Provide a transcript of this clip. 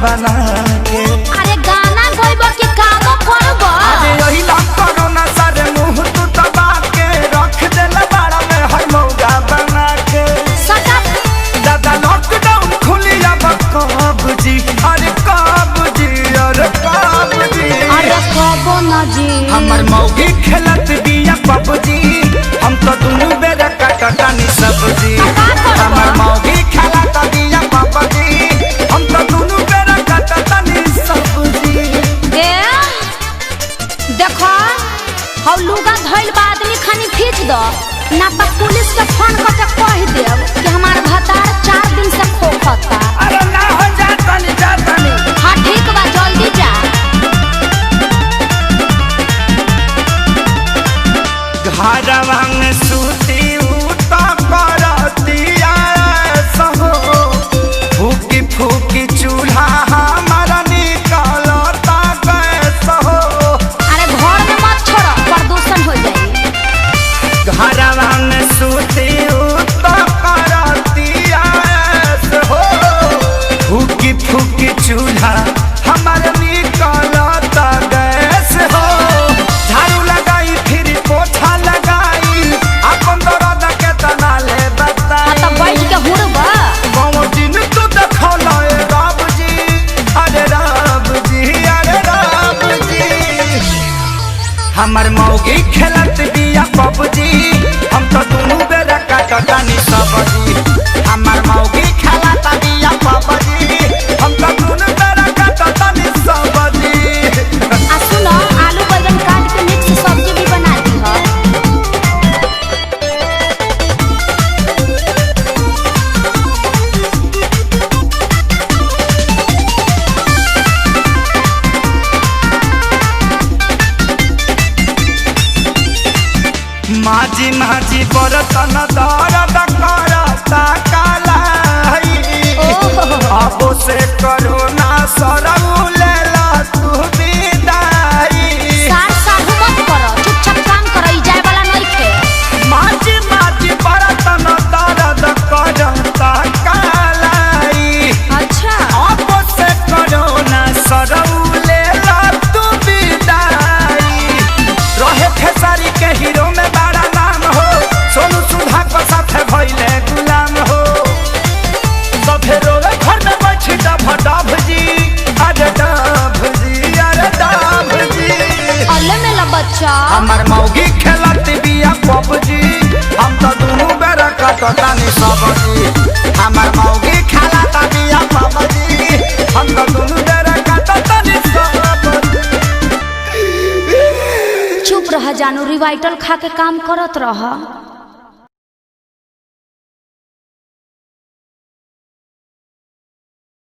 बना के। अरे गाना गइबो कि काम करबो? अरे यही लग करो ना सारे मुंह तू दबा के रख देला बाड़ा में हर मौका बना के। सटा दादा लॉकडाउन खुली अब कब जी, अरे कब जी, अरे कब जी। अरे कबो ना जी हमर मौगी खेलत बिया पबजी, हम तो दुनू बेरा काटतानी सब्जी। हमर मौगी खेलत बिया पबजी, हम तो दुनू बेरा काटतानी सब्जी। ए देखो हौ लुगा धइल बा आदमी खानी खींच दो ना तो पुलिस के फोन करके कह देब कि हमार भतार 4 दिन से खोखता। अरे ना हो जातानी जातानी। हाँ ठीक बा जल्दी जा। घरवा में सूती उता करतिया सहो, फूकी फूकी चूल्हा हमारा निकलता गैस हो। अरे घर में मत छोड़ो प्रदूषण हो जाई। घरवा में सूती उता करतिया सहो, फूकी फूकी चूल्हा हमारा निकलता गैस हो। झाड़ू लगाई फिर पोछा लगाई, अपन दर्द के तना ले बता। हाँ तो बैठ के हुड़बा। बाबू दिन तू देखौला ए राम जी, अरे राम जी, अरे राम जी। हमर मौगी खेलत बिया पबजी, हम तो दुनू बेरा काटतानी सब्जी। हमर मौगी खेलत बिया पबजी, हम तो दुनू बेरा काटतानी सब्जी। आ सुनो आलू बैंगन काट के मिक्स सब्जी भी बना दी हो। माझी माझी बरतन दर्द करता कालाई, अब से करो ना सरऊ लेला तू विदाई। सार साहू मत करो चुपचाप काम करो ई जाए वाला नहीं खे। माझी माझी बरतन दर्द करता कालाई, अच्छा अब से करो ना सरऊ लेला तू विदाई। रहे खेसारी के हीरो में बड़ा नाम हो, सोनू सुधा को साथे भइले गुलाम हो। सभे रोवे घर में बैठी डभ डभ जी, अरे डभ जी, अरे डभ जी। अल्ले मेला बच्चा हमर मौगी खेलत बिया पबजी, हम तो दुनू बेरा काटतानी सब्जी। हमर मौगी खेलत बिया पबजी, हम तो दुनू बेरा काटतानी सब्जी। चुप रह जानू रिवाइटल खा के काम करत रह।